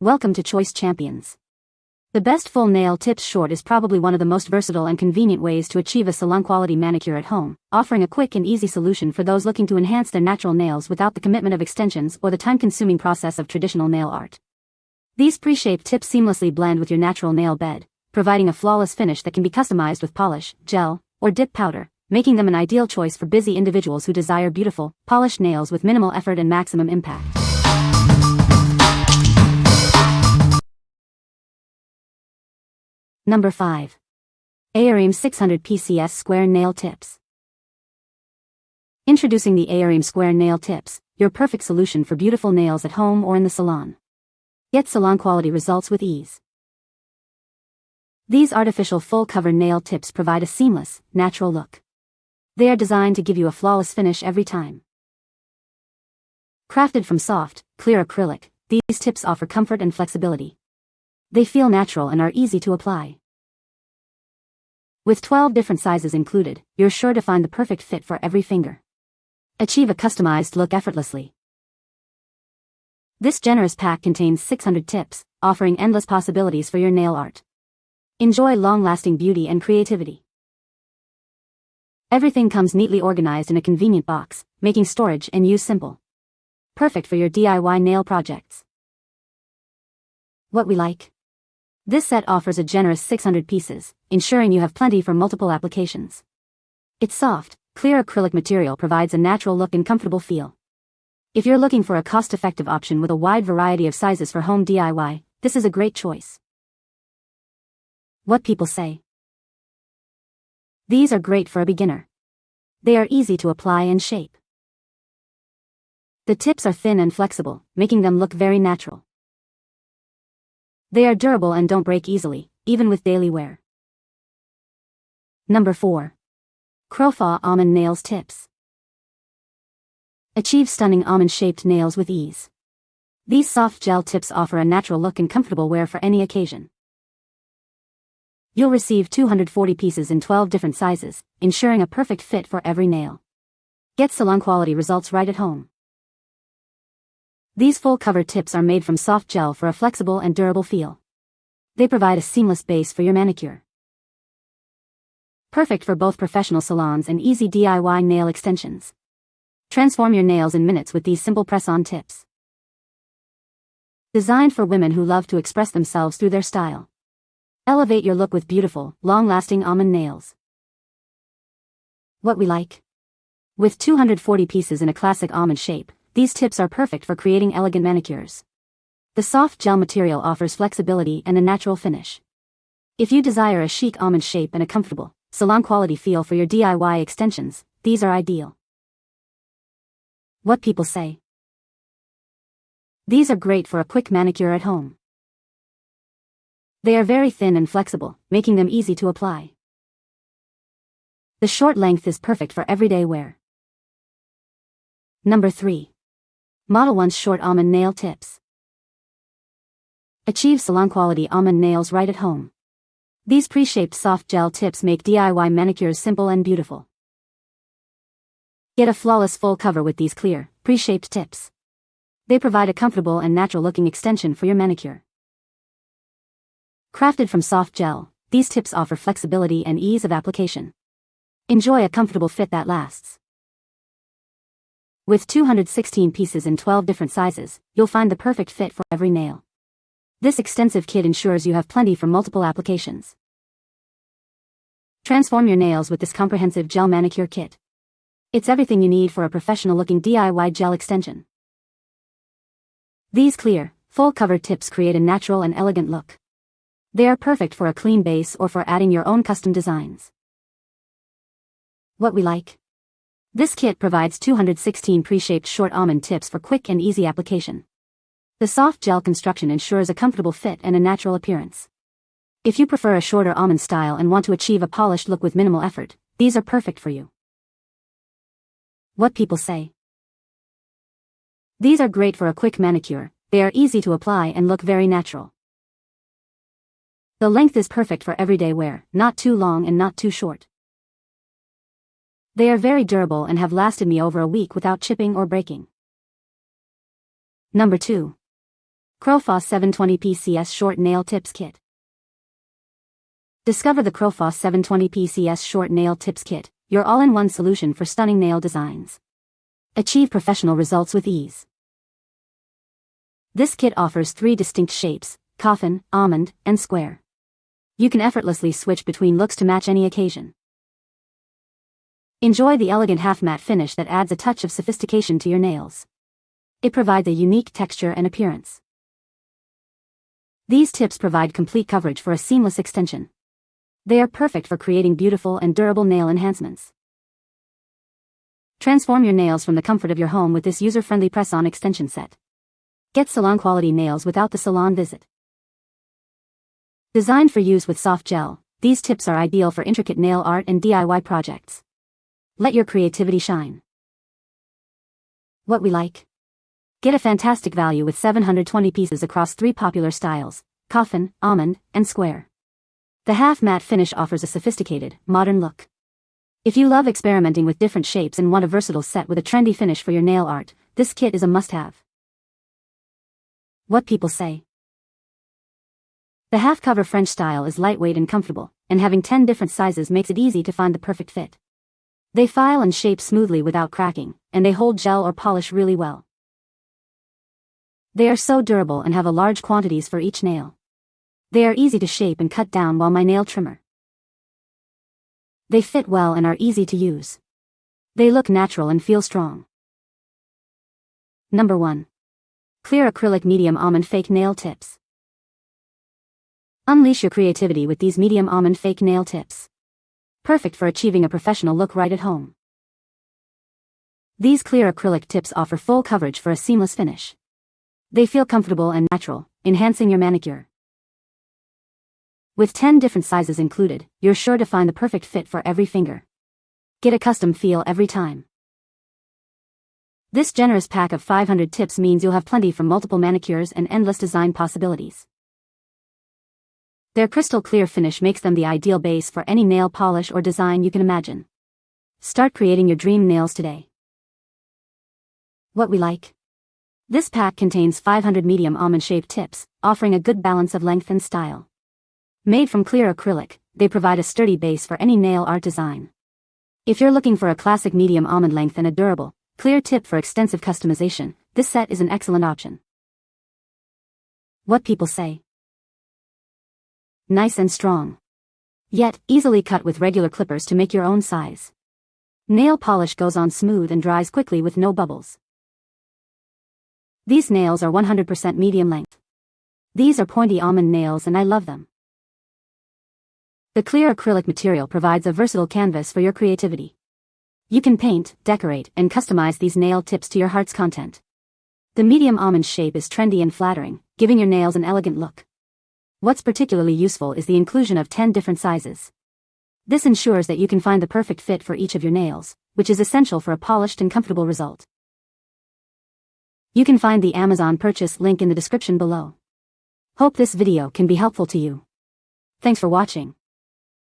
Welcome to Choice Champions. The best full nail tips short is probably one of the most versatile and convenient ways to achieve a salon-quality manicure at home, offering a quick and easy solution for those looking to enhance their natural nails without the commitment of extensions or the time-consuming process of traditional nail art. These pre-shaped tips seamlessly blend with your natural nail bed, providing a flawless finish that can be customized with polish, gel, or dip powder, making them an ideal choice for busy individuals who desire beautiful, polished nails with minimal effort and maximum impact. Number 5. AORAEM 600 PCS Square Nail Tips. Introducing the AORAEM Square Nail Tips, your perfect solution for beautiful nails at home or in the salon. Get salon-quality results with ease. These artificial full-cover nail tips provide a seamless, natural look. They are designed to give you a flawless finish every time. Crafted from soft, clear acrylic, these tips offer comfort and flexibility. They feel natural and are easy to apply. With 12 different sizes included, you're sure to find the perfect fit for every finger. Achieve a customized look effortlessly. This generous pack contains 600 tips, offering endless possibilities for your nail art. Enjoy long-lasting beauty and creativity. Everything comes neatly organized in a convenient box, making storage and use simple. Perfect for your DIY nail projects. What we like? This set offers a generous 600 pieces, ensuring you have plenty for multiple applications. Its soft, clear acrylic material provides a natural look and comfortable feel. If you're looking for a cost-effective option with a wide variety of sizes for home DIY, this is a great choice. What people say. These are great for a beginner. They are easy to apply and shape. The tips are thin and flexible, making them look very natural. They are durable and don't break easily, even with daily wear. Number 4. Krofaue Almond Nails Tips. Achieve stunning almond-shaped nails with ease. These soft gel tips offer a natural look and comfortable wear for any occasion. You'll receive 240 pieces in 12 different sizes, ensuring a perfect fit for every nail. Get salon-quality results right at home. These full-cover tips are made from soft gel for a flexible and durable feel. They provide a seamless base for your manicure. Perfect for both professional salons and easy DIY nail extensions. Transform your nails in minutes with these simple press-on tips. Designed for women who love to express themselves through their style. Elevate your look with beautiful, long-lasting almond nails. What we like? With 240 pieces in a classic almond shape, these tips are perfect for creating elegant manicures. The soft gel material offers flexibility and a natural finish. If you desire a chic almond shape and a comfortable, salon-quality feel for your DIY extensions, these are ideal. What people say. These are great for a quick manicure at home. They are very thin and flexible, making them easy to apply. The short length is perfect for everyday wear. Number 3. MODELONES Short Almond Nail Tips. Achieve salon-quality almond nails right at home. These pre-shaped soft gel tips make DIY manicures simple and beautiful. Get a flawless full cover with these clear, pre-shaped tips. They provide a comfortable and natural-looking extension for your manicure. Crafted from soft gel, these tips offer flexibility and ease of application. Enjoy a comfortable fit that lasts. With 216 pieces in 12 different sizes, you'll find the perfect fit for every nail. This extensive kit ensures you have plenty for multiple applications. Transform your nails with this comprehensive gel manicure kit. It's everything you need for a professional-looking DIY gel extension. These clear, full-cover tips create a natural and elegant look. They are perfect for a clean base or for adding your own custom designs. What we like? This kit provides 216 pre-shaped short almond tips for quick and easy application. The soft gel construction ensures a comfortable fit and a natural appearance. If you prefer a shorter almond style and want to achieve a polished look with minimal effort, these are perfect for you. What people say. These are great for a quick manicure. They are easy to apply and look very natural. The length is perfect for everyday wear, not too long and not too short. They are very durable and have lasted me over a week without chipping or breaking. Number 2. Krofaue 720 PCS Short Nail Tips Kit. Discover the Krofaue 720 PCS Short Nail Tips Kit, your all-in-one solution for stunning nail designs. Achieve professional results with ease. This kit offers 3 distinct shapes: coffin, almond, and square. You can effortlessly switch between looks to match any occasion. Enjoy the elegant half-matte finish that adds a touch of sophistication to your nails. It provides a unique texture and appearance. These tips provide complete coverage for a seamless extension. They are perfect for creating beautiful and durable nail enhancements. Transform your nails from the comfort of your home with this user-friendly press-on extension set. Get salon-quality nails without the salon visit. Designed for use with soft gel, these tips are ideal for intricate nail art and DIY projects. Let your creativity shine. What we like? Get a fantastic value with 720 pieces across 3 popular styles: coffin, almond, and square. The half-matte finish offers a sophisticated, modern look. If you love experimenting with different shapes and want a versatile set with a trendy finish for your nail art, this kit is a must-have. What people say. The half-cover French style is lightweight and comfortable, and having 10 different sizes makes it easy to find the perfect fit. They file and shape smoothly without cracking, and they hold gel or polish really well. They are so durable and have a large quantities for each nail. They are easy to shape and cut down while my nail trimmer. They fit well and are easy to use. They look natural and feel strong. Number 1. Clear Acrylic Medium Almond Fake Nail Tips. Unleash your creativity with these medium almond fake nail tips. Perfect for achieving a professional look right at home. These clear acrylic tips offer full coverage for a seamless finish. They feel comfortable and natural, enhancing your manicure. With 10 different sizes included, you're sure to find the perfect fit for every finger. Get a custom feel every time. This generous pack of 500 tips means you'll have plenty from multiple manicures and endless design possibilities. Their crystal clear finish makes them the ideal base for any nail polish or design you can imagine. Start creating your dream nails today. What we like? This pack contains 500 medium almond-shaped tips, offering a good balance of length and style. Made from clear acrylic, they provide a sturdy base for any nail art design. If you're looking for a classic medium almond length and a durable, clear tip for extensive customization, this set is an excellent option. What people say. Nice and strong. Yet, easily cut with regular clippers to make your own size. Nail polish goes on smooth and dries quickly with no bubbles. These nails are 100% medium length. These are pointy almond nails and I love them. The clear acrylic material provides a versatile canvas for your creativity. You can paint, decorate, and customize these nail tips to your heart's content. The medium almond shape is trendy and flattering, giving your nails an elegant look. What's particularly useful is the inclusion of 10 different sizes. This ensures that you can find the perfect fit for each of your nails, which is essential for a polished and comfortable result. You can find the Amazon purchase link in the description below. Hope this video can be helpful to you. Thanks for watching.